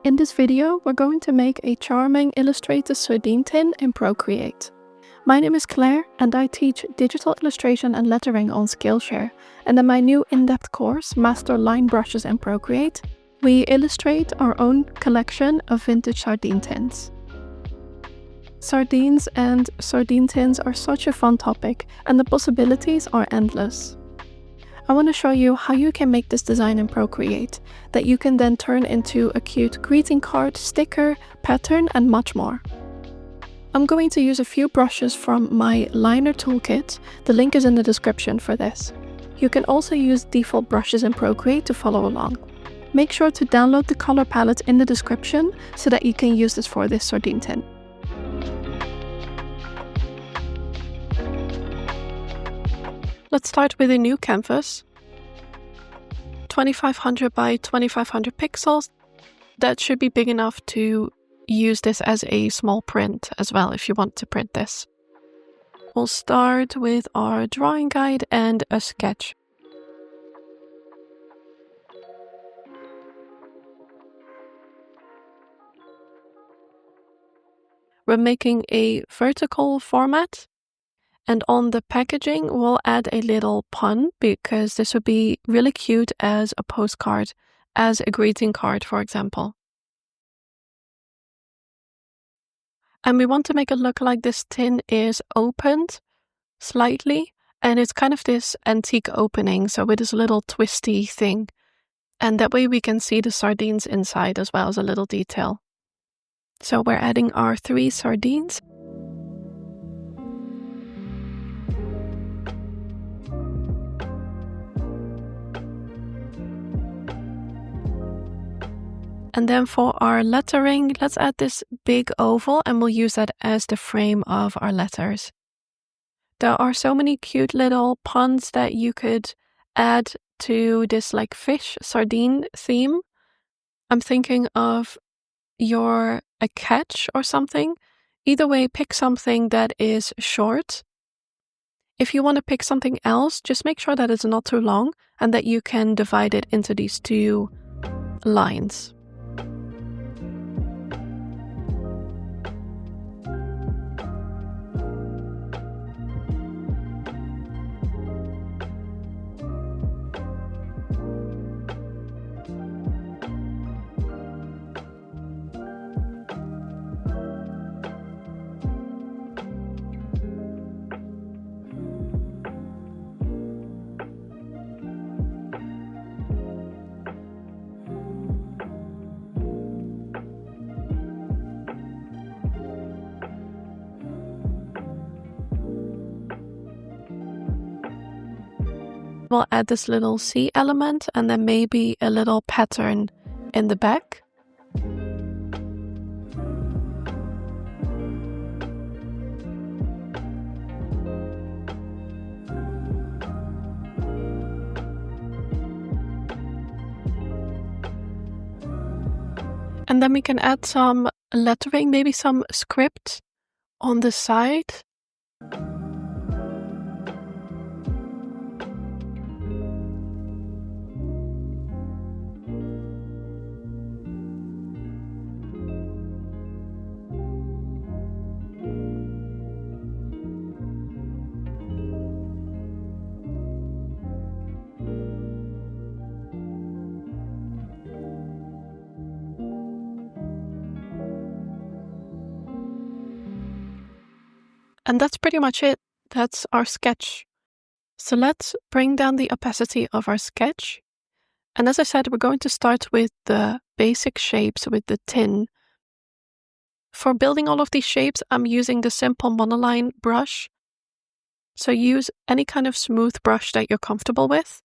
In this video, we're going to make a charming illustrated sardine tin in Procreate. My name is Claire and I teach digital illustration and lettering on Skillshare, and in my new in-depth course, Master Line Brushes in Procreate, we illustrate our own collection of vintage sardine tins. Sardines and sardine tins are such a fun topic, and the possibilities are endless. I want to show you how you can make this design in Procreate, that you can then turn into a cute greeting card, sticker, pattern, and much more. I'm going to use a few brushes from my liner toolkit. The link is in the description for this. You can also use default brushes in Procreate to follow along. Make sure to download the color palette in the description so that you can use this for this sardine tin. Let's start with a new canvas. 2500 by 2500 pixels. That should be big enough to use this as a small print as well if you want to print this. We'll start with our drawing guide and a sketch. We're making a vertical format. And on the packaging, we'll add a little pun because this would be really cute as a postcard, as a greeting card, for example. And we want to make it look like this tin is opened slightly, and it's kind of this antique opening, so with this little twisty thing. And that way we can see the sardines inside as well as a little detail. So we're adding our 3 sardines. And then for our lettering, let's add this big oval and we'll use that as the frame of our letters. There are so many cute little puns that you could add to this like fish sardine theme. I'm thinking of a catch or something. Either way, pick something that is short. If you want to pick something else, just make sure that it's not too long and that you can divide it into these 2 lines. We'll add this little C element and then maybe a little pattern in the back. And then we can add some lettering, maybe some script on the side. And that's pretty much it. That's our sketch. So let's bring down the opacity of our sketch. And as I said, we're going to start with the basic shapes with the tin. For building all of these shapes, I'm using the simple monoline brush. So use any kind of smooth brush that you're comfortable with.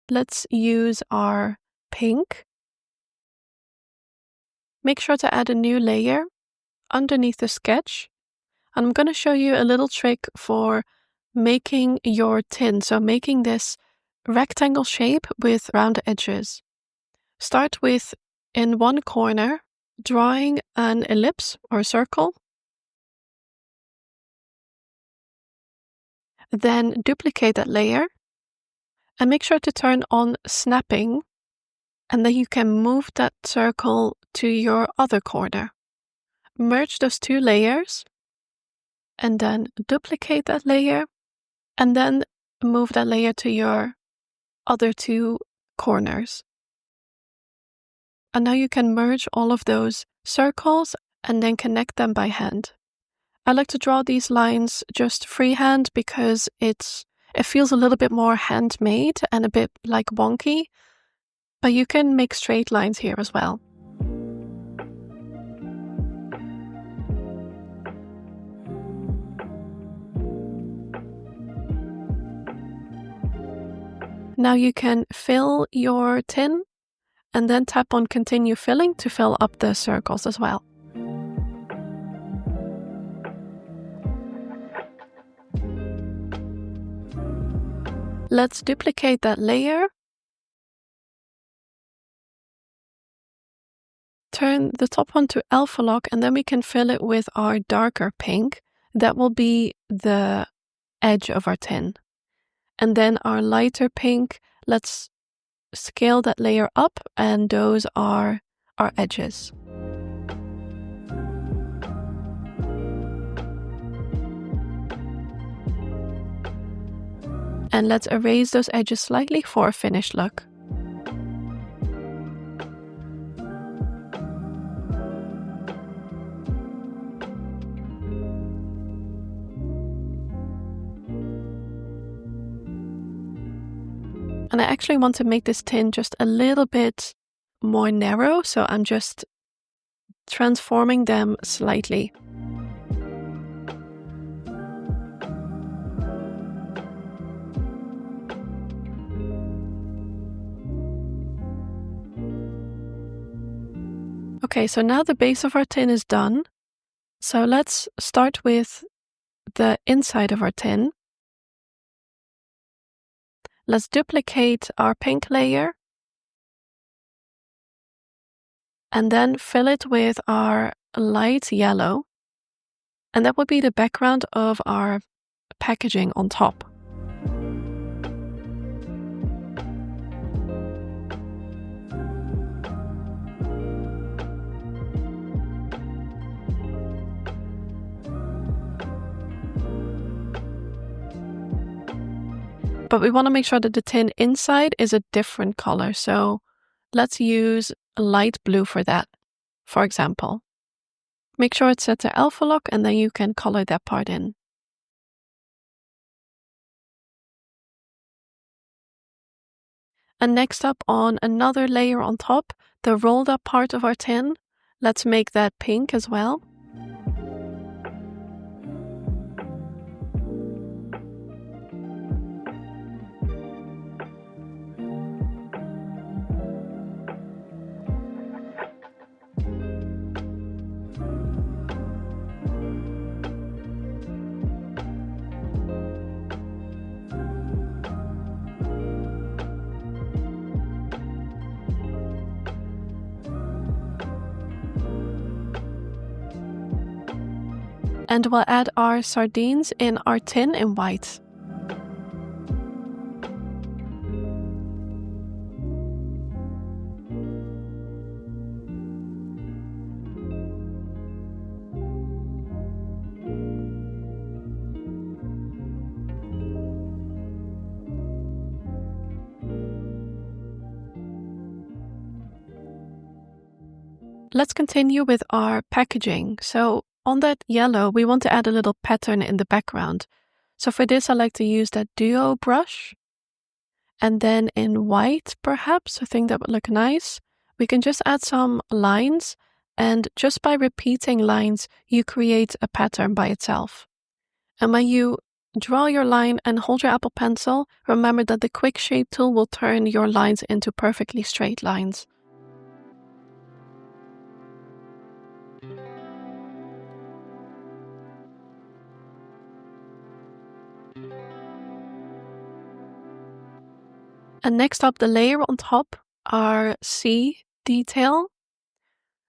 Let's use our pink. Make sure to add a new layer underneath the sketch. I'm going to show you a little trick for making your tin, so making this rectangle shape with round edges. Start with, in one corner, drawing an ellipse or circle. Then duplicate that layer and make sure to turn on snapping And then you can move that circle to your other corner. Merge those two layers, and then duplicate that layer, and then move that layer to your other two corners. And now you can merge all of those circles and then connect them by hand. I like to draw these lines just freehand because it feels a little bit more handmade and a bit like wonky, but you can make straight lines here as well. Now you can fill your tin and then tap on continue filling to fill up the circles as well. Let's duplicate that layer. Turn the top one to alpha lock, and then we can fill it with our darker pink. That will be the edge of our tin. And then our lighter pink, let's scale that layer up, and those are our edges. And let's erase those edges slightly for a finished look. And I actually want to make this tin just a little bit more narrow, so I'm just transforming them slightly. Okay, so now the base of our tin is done. So let's start with the inside of our tin. Let's duplicate our pink layer and then fill it with our light yellow. And that will be the background of our packaging on top. But we want to make sure that the tin inside is a different color. So let's use light blue for that, for example. Make sure it's set to alpha lock, and then you can color that part in. And next up, on another layer on top, the rolled up part of our tin, let's make that pink as well. And we'll add our sardines in our tin in white. Let's continue with our packaging. So on that yellow, we want to add a little pattern in the background. So for this, I like to use that duo brush. And then in white, perhaps, I think that would look nice. We can just add some lines, and just by repeating lines, you create a pattern by itself. And when you draw your line and hold your Apple Pencil, remember that the quick shape tool will turn your lines into perfectly straight lines. And next up, the layer on top, our C detail.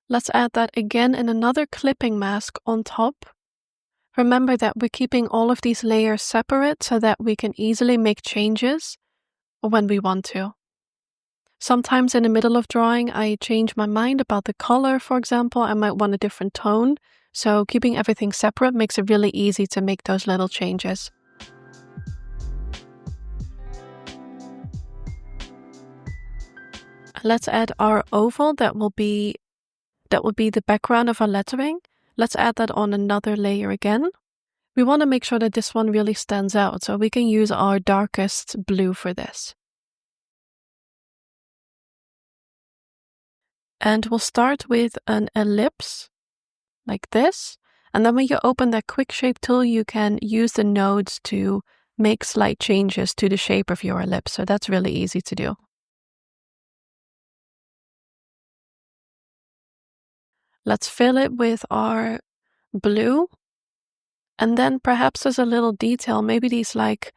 Let's add that again in another clipping mask on top. Remember that we're keeping all of these layers separate so that we can easily make changes when we want to. Sometimes in the middle of drawing, I change my mind about the color, for example. I might want a different tone. So keeping everything separate makes it really easy to make those little changes. Let's add our oval that will be the background of our lettering. Let's add that on another layer again. We want to make sure that this one really stands out, so we can use our darkest blue for this. And we'll start with an ellipse, like this. And then when you open that quick shape tool, you can use the nodes to make slight changes to the shape of your ellipse. So that's really easy to do. Let's fill it with our blue. And then perhaps as a little detail, maybe these like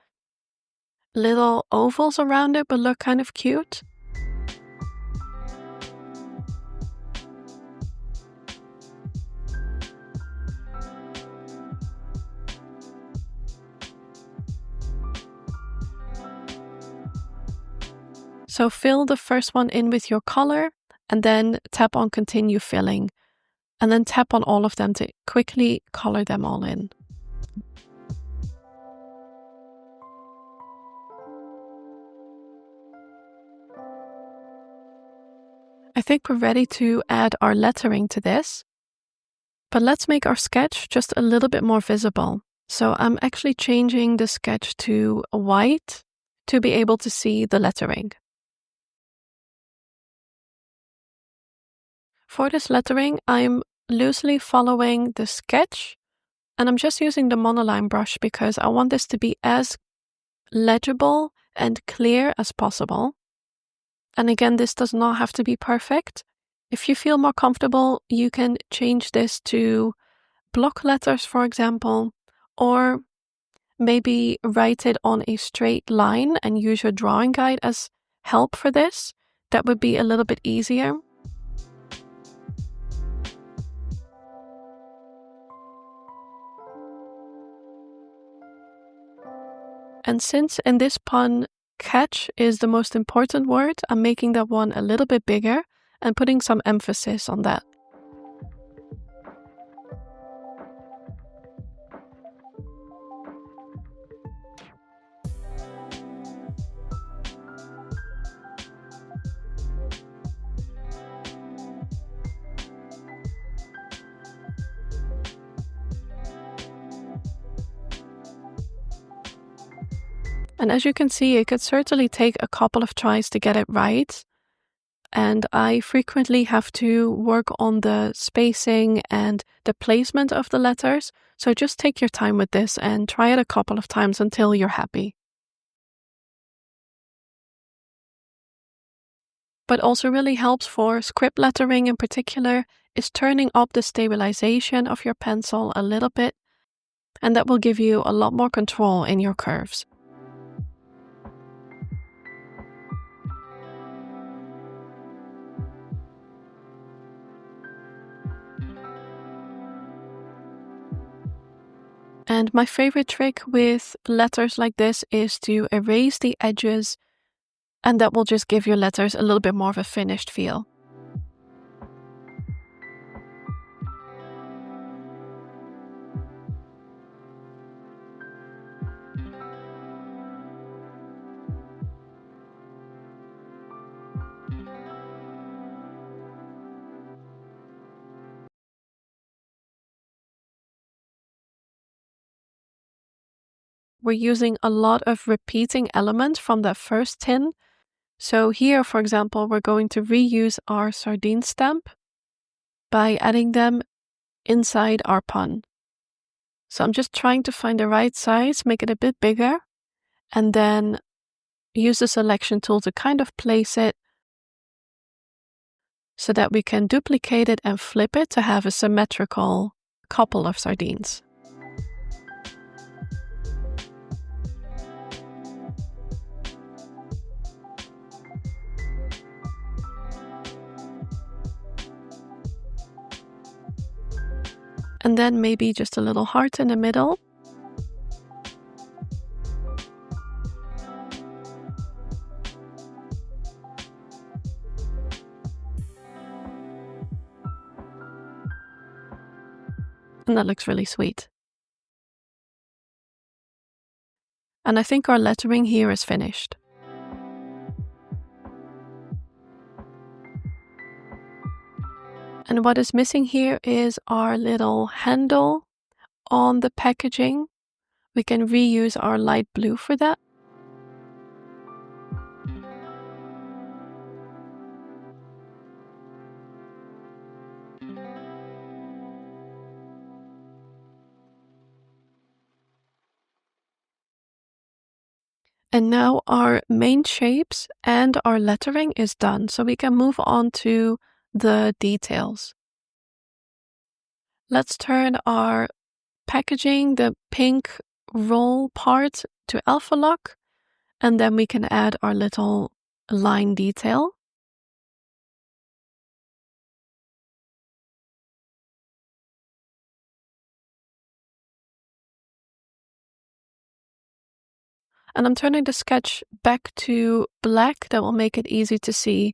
little ovals around it but look kind of cute. So fill the first one in with your color and then tap on continue filling. And then tap on all of them to quickly color them all in. I think we're ready to add our lettering to this. But let's make our sketch just a little bit more visible. So I'm actually changing the sketch to white to be able to see the lettering. For this lettering, I'm loosely following the sketch, and I'm just using the monoline brush because I want this to be as legible and clear as possible. And again, this does not have to be perfect. If you feel more comfortable, you can change this to block letters, for example, or maybe write it on a straight line and use your drawing guide as help for this. That would be a little bit easier. And since in this pun, catch is the most important word, I'm making that one a little bit bigger and putting some emphasis on that. And as you can see, it could certainly take a couple of tries to get it right. And I frequently have to work on the spacing and the placement of the letters. So just take your time with this and try it a couple of times until you're happy. But also really helps for script lettering in particular is turning up the stabilization of your pencil a little bit. And that will give you a lot more control in your curves. And my favorite trick with letters like this is to erase the edges, and that will just give your letters a little bit more of a finished feel. We're using a lot of repeating elements from that first tin. So here, for example, we're going to reuse our sardine stamp by adding them inside our pun. So I'm just trying to find the right size, make it a bit bigger, and then use the selection tool to kind of place it so that we can duplicate it and flip it to have a symmetrical couple of sardines. And then maybe just a little heart in the middle. And that looks really sweet. And I think our lettering here is finished. And what is missing here is our little handle on the packaging. We can reuse our light blue for that. And now our main shapes and our lettering is done, so we can move on to the details. Let's turn our packaging, the pink roll part, to alpha lock, and then we can add our little line detail. And I'm turning the sketch back to black. That will make it easy to see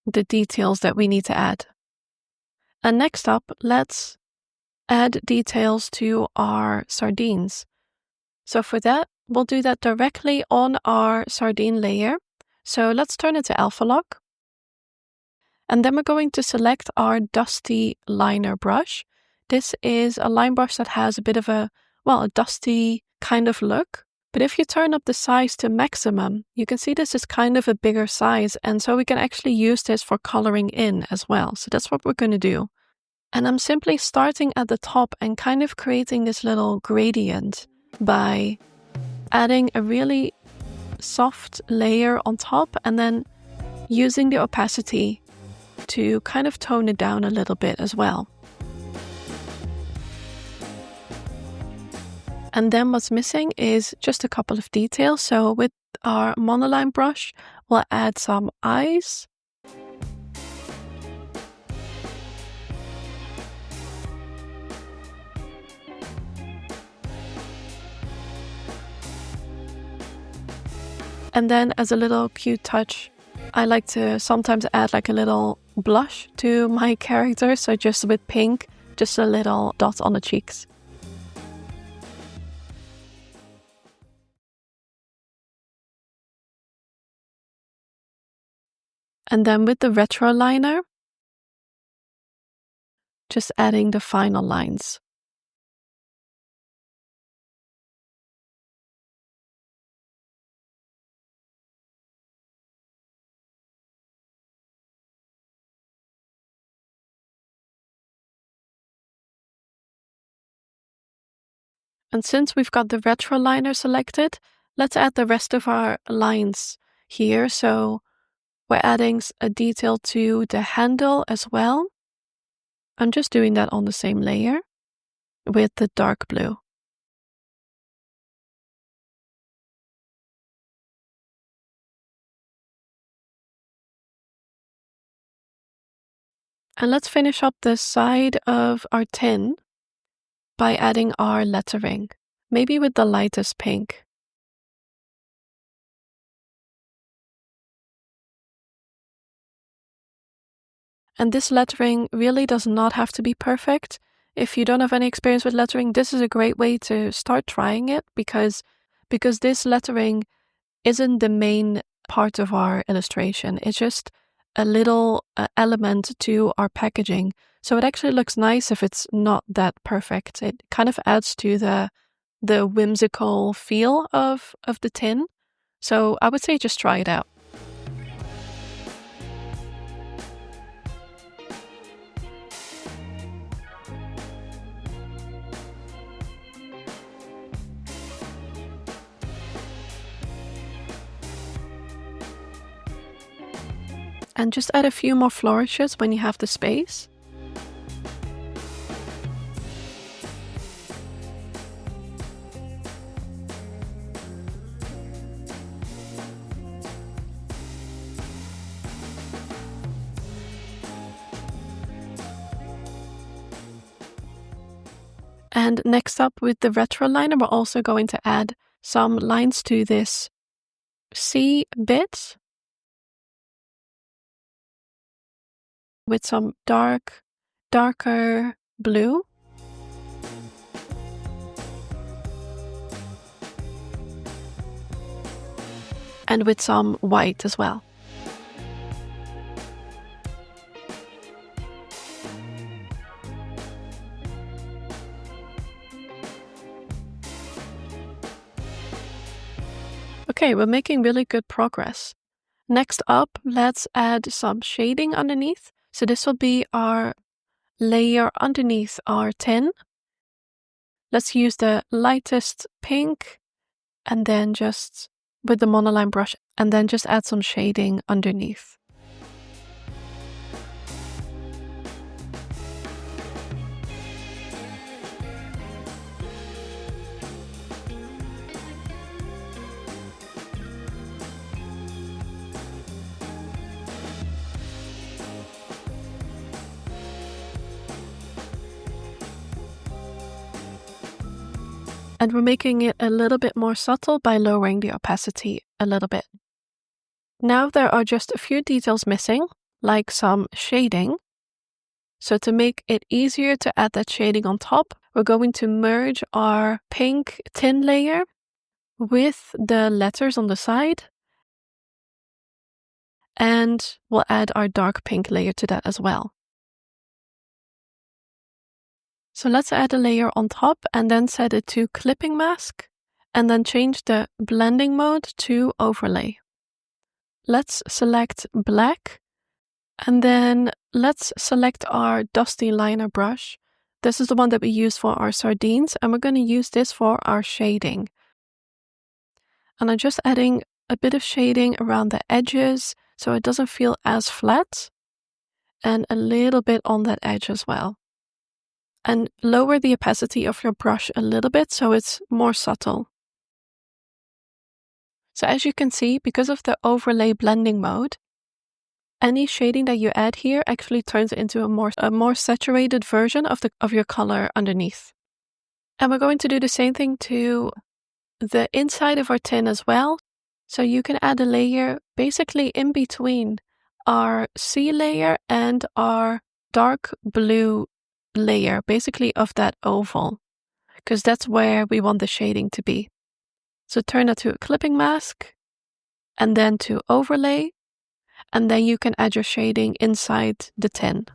the details that we need to add. And next up, let's add details to our sardines. So for that, we'll do that directly on our sardine layer. So let's turn it to alpha lock. And then we're going to select our dusty liner brush. This is a line brush that has a bit of a dusty kind of look. But if you turn up the size to maximum, you can see this is kind of a bigger size. And so we can actually use this for coloring in as well. So that's what we're going to do. And I'm simply starting at the top and kind of creating this little gradient by adding a really soft layer on top and then using the opacity to kind of tone it down a little bit as well. And then what's missing is just a couple of details. So with our monoline brush, we'll add some eyes. And then as a little cute touch, I like to sometimes add like a little blush to my character. So just with pink, just a little dot on the cheeks. And then with the retro liner, just adding the final lines. And since we've got the retro liner selected, let's add the rest of our lines here. So we're adding a detail to the handle as well. I'm just doing that on the same layer with the dark blue. And let's finish up the side of our tin by adding our lettering, maybe with the lightest pink. And this lettering really does not have to be perfect. If you don't have any experience with lettering, this is a great way to start trying it because this lettering isn't the main part of our illustration. It's just a little element to our packaging. So it actually looks nice if it's not that perfect. It kind of adds to the whimsical feel of the tin. So I would say just try it out. And just add a few more flourishes when you have the space. And next up with the retro liner, we're also going to add some lines to this C bit with some darker blue. and with some white as well. Okay, we're making really good progress. Next up, let's add some shading underneath. So this will be our layer underneath our tin. Let's use the lightest pink and then just with the monoline brush and then just add some shading underneath. And we're making it a little bit more subtle by lowering the opacity a little bit. Now there are just a few details missing, like some shading. So to make it easier to add that shading on top, we're going to merge our pink tin layer with the letters on the side. And we'll add our dark pink layer to that as well. So let's add a layer on top and then set it to clipping mask and then change the blending mode to overlay. Let's select black and then let's select our dusty liner brush. This is the one that we use for our sardines and we're going to use this for our shading. And I'm just adding a bit of shading around the edges so it doesn't feel as flat and a little bit on that edge as well. And lower the opacity of your brush a little bit so it's more subtle. So as you can see, because of the overlay blending mode, any shading that you add here actually turns into a more saturated version of your color underneath. And we're going to do the same thing to the inside of our tin as well. So you can add a layer basically in between our sea layer and our dark blue layer, basically of that oval, because that's where we want the shading to be. So turn that to a clipping mask and then to overlay, and then you can add your shading inside the tin.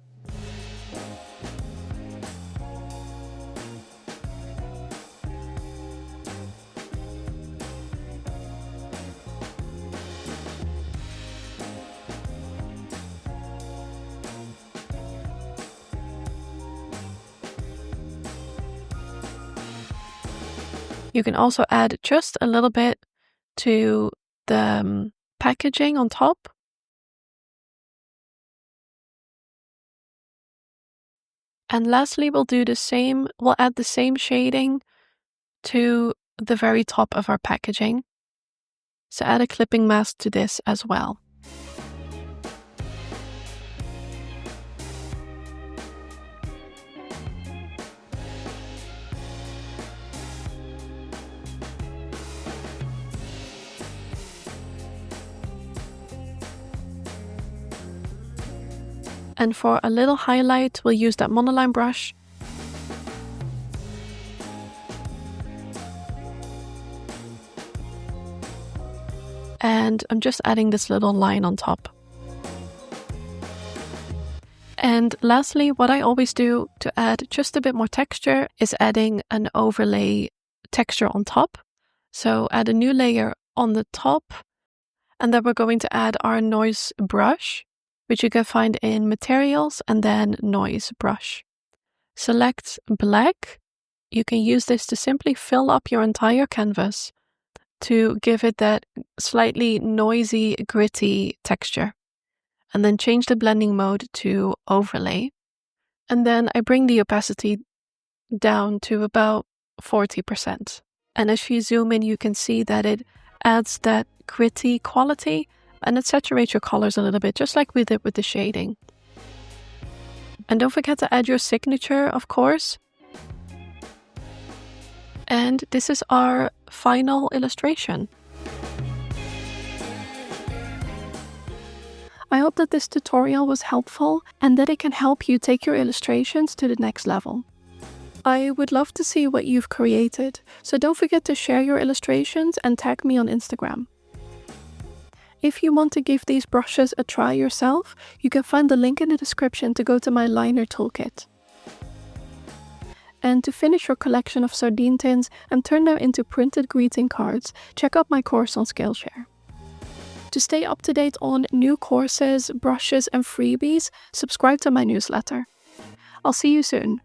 You can also add just a little bit to the packaging on top. And lastly, we'll add the same shading to the very top of our packaging. So add a clipping mask to this as well. And for a little highlight, we'll use that monoline brush. And I'm just adding this little line on top. And lastly, what I always do to add just a bit more texture is adding an overlay texture on top. So add a new layer on the top, and then we're going to add our noise brush, which you can find in materials and then noise brush. Select black. You can use this to simply fill up your entire canvas to give it that slightly noisy, gritty texture. And then change the blending mode to overlay. And then I bring the opacity down to about 40%. And if you zoom in, you can see that it adds that gritty quality and it saturates your colors a little bit, just like we did with the shading. And don't forget to add your signature, of course. And this is our final illustration. I hope that this tutorial was helpful and that it can help you take your illustrations to the next level. I would love to see what you've created, so don't forget to share your illustrations and tag me on Instagram. If you want to give these brushes a try yourself, you can find the link in the description to go to my liner toolkit. And to finish your collection of sardine tins and turn them into printed greeting cards, check out my course on Skillshare. To stay up to date on new courses, brushes and freebies, subscribe to my newsletter. I'll see you soon.